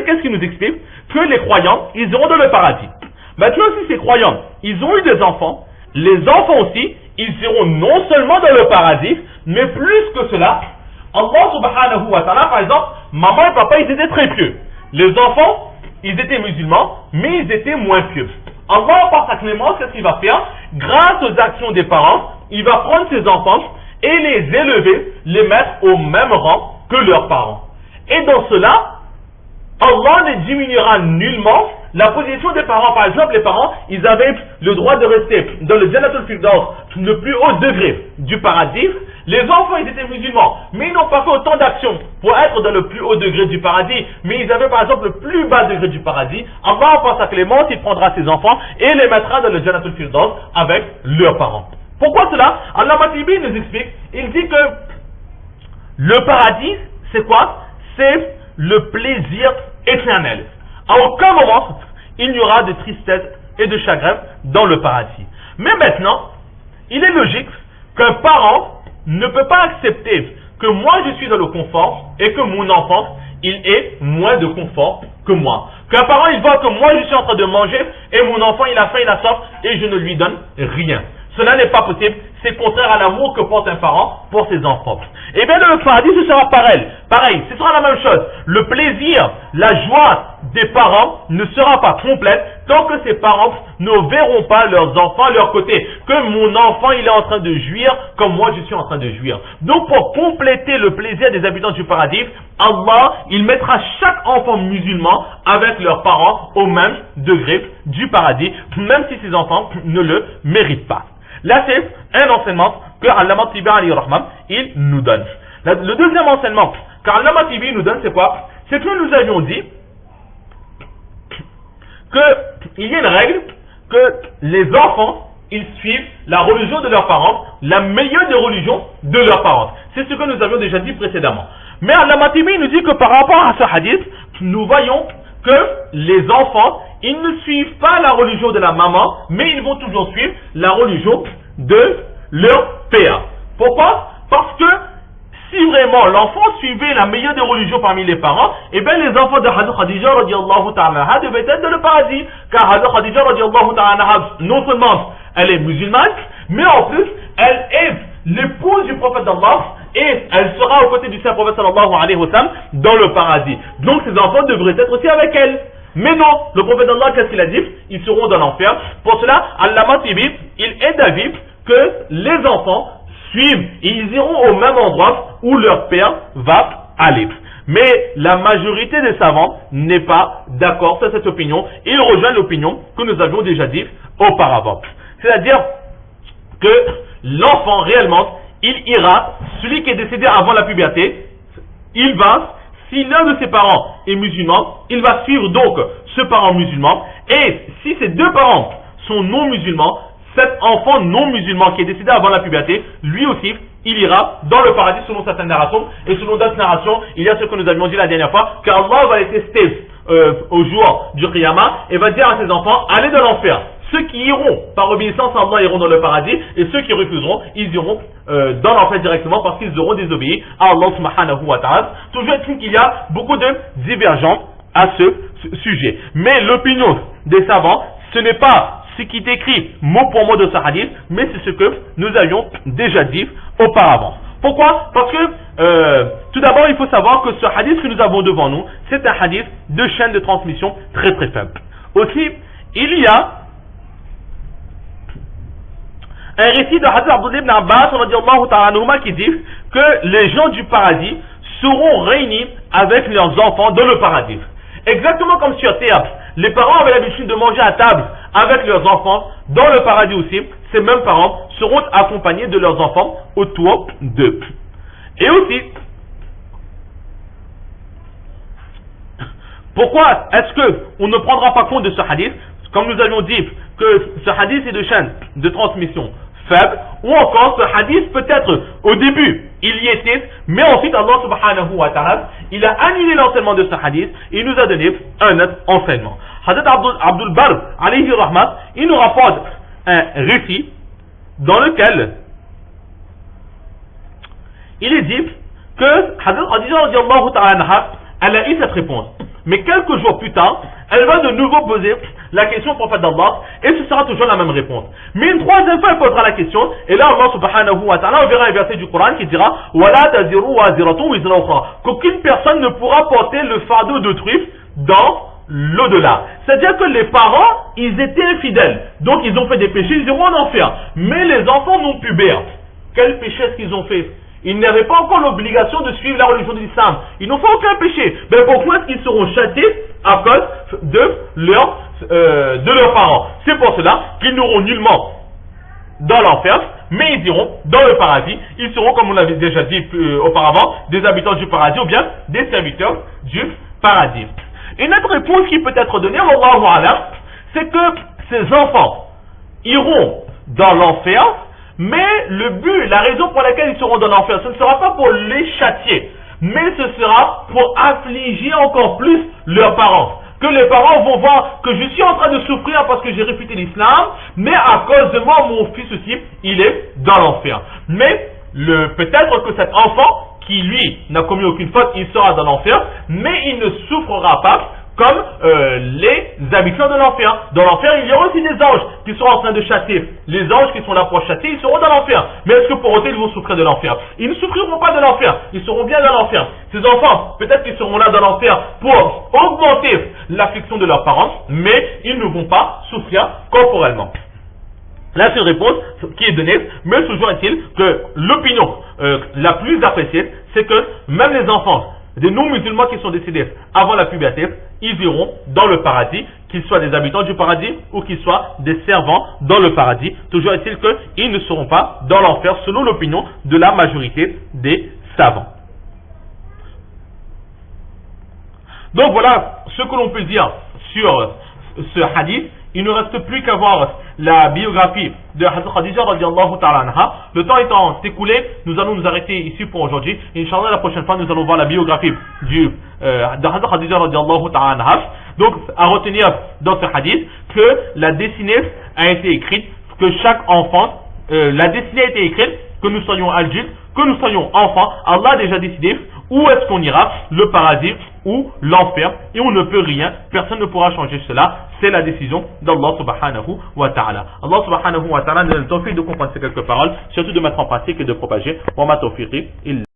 qu'est-ce qu'il nous explique? Que les croyants, ils iront dans le paradis. Maintenant, si ces croyants, ils ont eu des enfants, les enfants aussi, ils iront non seulement dans le paradis, mais plus que cela, Allah subhanahu wa ta'ala, par exemple, maman et papa, ils étaient très pieux. Les enfants, ils étaient musulmans, mais ils étaient moins pieux. Allah, par sa clémence, qu'est-ce qu'il va faire? Grâce aux actions des parents, il va prendre ses enfants et les élever, les mettre au même rang que leurs parents. Et dans cela, Allah ne diminuera nullement la position des parents. Par exemple, les parents, ils avaient le droit de rester dans le Jannatul Firdaus, le plus haut degré du paradis. Les enfants, ils étaient musulmans, mais ils n'ont pas fait autant d'actions pour être dans le plus haut degré du paradis. Mais ils avaient par exemple le plus bas degré du paradis. Allah, par sa clémence, il prendra ses enfants et les mettra dans le Jannatul Firdaus avec leurs parents. Pourquoi cela? Allah Matibi nous explique. Il dit que le paradis, c'est quoi? C'est le plaisir éternel. À aucun moment, il n'y aura de tristesse et de chagrin dans le paradis. Mais maintenant, il est logique qu'un parent ne peut pas accepter que moi je suis dans le confort et que mon enfant, il ait moins de confort que moi. Qu'un parent, il voit que moi je suis en train de manger et mon enfant, il a faim, il a soif et je ne lui donne rien. Cela n'est pas possible. C'est contraire à l'amour que porte un parent pour ses enfants. Et bien dans le paradis, ce sera pareil. Pareil, ce sera la même chose. Le plaisir, la joie des parents ne sera pas complète tant que ces parents ne verront pas leurs enfants à leur côté. Que mon enfant, il est en train de jouir comme moi je suis en train de jouir. Donc pour compléter le plaisir des habitants du paradis, Allah, il mettra chaque enfant musulman avec leurs parents au même degré du paradis, même si ces enfants ne le méritent pas. Là, c'est un enseignement que Allama Tibi alayhi rahman, il nous donne. Le deuxième enseignement qu'Allama Tibi nous donne, c'est quoi? C'est que nous avions dit qu'il y a une règle que les enfants, ils suivent la religion de leurs parents, la meilleure des religions de leurs parents. C'est ce que nous avions déjà dit précédemment. Mais Allama Tibi nous dit que par rapport à ce hadith, nous voyons que les enfants, ils ne suivent pas la religion de la maman, mais ils vont toujours suivre la religion de leur père. Pourquoi? Parce que si vraiment l'enfant suivait la meilleure des religions parmi les parents, eh bien les enfants de Hazrat Khadija radiallahu ta'ala devaient être dans le paradis. Car Hazrat Khadija radiallahu ta'ala, non seulement elle est musulmane, mais en plus elle est l'épouse du prophète d'Allah et elle sera aux côtés du saint prophète sallallahu alayhi wa sallam dans le paradis. Donc ces enfants devraient être aussi avec elle. Mais non, le prophète d'Allah, qu'est-ce qu'il a dit? Ils seront dans l'enfer. Pour cela, Allama Tibi, il est d'avis que les enfants suivent et ils iront au même endroit où leur père va aller. Mais la majorité des savants n'est pas d'accord sur cette opinion et ils rejoignent l'opinion que nous avions déjà dit auparavant. C'est-à-dire que l'enfant réellement, il ira, celui qui est décédé avant la puberté, il va, si l'un de ses parents est musulman, il va suivre donc ce parent musulman. Et si ces deux parents sont non musulmans, cet enfant non musulman qui est décédé avant la puberté, lui aussi, il ira dans le paradis selon certaines narrations. Et selon d'autres narrations, il y a ce que nous avions dit la dernière fois, qu'Allah va les tester au jour du Qiyamah et va dire à ses enfants, allez dans l'enfer. Ceux qui iront par obéissance à Allah iront dans le paradis et ceux qui refuseront, ils iront dans l'enfer directement parce qu'ils auront désobéi à Allah subhanahu wa ta'ala. Toujours est-il qu'il y a beaucoup de divergences à ce sujet. Mais l'opinion des savants, ce n'est pas ce qui est écrit mot pour mot de ce hadith, mais c'est ce que nous avions déjà dit auparavant. Pourquoi? Parce que tout d'abord il faut savoir que ce hadith que nous avons devant nous, c'est un hadith de chaîne de transmission très très faible. Aussi, il y a un récit de Hadith Abdullah ibn Abbas qui dit que les gens du paradis seront réunis avec leurs enfants dans le paradis. Exactement comme sur terre, les parents avaient l'habitude de manger à table avec leurs enfants, dans le paradis aussi, ces mêmes parents seront accompagnés de leurs enfants autour d'eux. Et aussi, pourquoi est-ce qu'on ne prendra pas compte de ce hadith? Comme nous avions dit que ce hadith est de chaîne de transmission faible, ou encore ce hadith peut-être au début il y était, mais ensuite Allah subhanahu wa ta'ala il a annulé l'enseignement de ce hadith et il nous a donné un autre enseignement. Hadith Abdul Barr alayhi rahmat, il nous rapporte un récit dans lequel il est dit que Hadith Khadija radiallahu ta'ala elle a eu cette réponse. Mais quelques jours plus tard, elle va de nouveau poser la question au prophète d'Allah et ce sera toujours la même réponse. Mais une troisième fois, elle posera la question et là, Allah subhanahu wa ta'ala, on verra un verset du Coran qui dira وَلَا تَزِرُوا وَازِرَةٌ وِزْرَ أُخْرَى, qu'aucune personne ne pourra porter le fardeau d'autrui dans l'au-delà. C'est-à-dire que les parents, ils étaient infidèles. Donc ils ont fait des péchés, ils iront en enfer. Mais les enfants non pubères, quel péché est-ce qu'ils ont fait? Ils n'avaient pas encore l'obligation de suivre la religion de l'islam. Ils n'ont fait aucun péché. Mais pourquoi est-ce qu'ils seront châtiés à cause de leurs parents? C'est pour cela qu'ils n'auront nullement dans l'enfer, mais ils iront dans le paradis. Ils seront, comme on l'avait déjà dit auparavant, des habitants du paradis ou bien des serviteurs du paradis. Une autre réponse qui peut être donnée, Wallahu a'lam, c'est que ces enfants iront dans l'enfer, mais le but, la raison pour laquelle ils seront dans l'enfer, ce ne sera pas pour les châtier, mais ce sera pour affliger encore plus leurs parents. Que les parents vont voir que je suis en train de souffrir parce que j'ai réfuté l'islam, mais à cause de moi, mon fils aussi, il est dans l'enfer. Mais peut-être que cet enfant, qui lui n'a commis aucune faute, il sera dans l'enfer, mais il ne souffrira pas comme les habitants de l'enfer. Dans l'enfer, il y aura aussi des anges qui seront en train de chasser. Les anges qui sont là pour chasser, ils seront dans l'enfer. Mais est-ce que pour autant ils vont souffrir de l'enfer? Ils ne souffriront pas de l'enfer, ils seront bien dans l'enfer. Ces enfants, peut-être qu'ils seront là dans l'enfer pour augmenter l'affliction de leurs parents, mais ils ne vont pas souffrir corporellement. Là, c'est une réponse qui est donnée, mais toujours est-il que l'opinion la plus appréciée, c'est que même les enfants des non-musulmans qui sont décédés avant la puberté, ils iront dans le paradis, qu'ils soient des habitants du paradis ou qu'ils soient des servants dans le paradis. Toujours est-il qu'ils ne seront pas dans l'enfer selon l'opinion de la majorité des savants. Donc voilà ce que l'on peut dire sur ce hadith. Il ne reste plus qu'à voir la biographie de Hazrat Khadija radiallahu ta'ala anha. Le temps étant écoulé, nous allons nous arrêter ici pour aujourd'hui. Inch'Allah, la prochaine fois, nous allons voir la biographie de Hazrat Khadija radiallahu ta'ala anha. Donc, à retenir dans ce hadith que la destinée a été écrite, que chaque enfant, la destinée a été écrite, que nous soyons adultes, que nous soyons enfants. Allah a déjà décidé où est-ce qu'on ira, le paradis ou l'enfer, et on ne peut rien, personne ne pourra changer cela, c'est la décision d'Allah subhanahu wa ta'ala. Allah subhanahu wa ta'ala nous donne le tawfiq de comprendre ces quelques paroles, surtout de mettre en pratique et de propager. Wa ma tawfiqi illa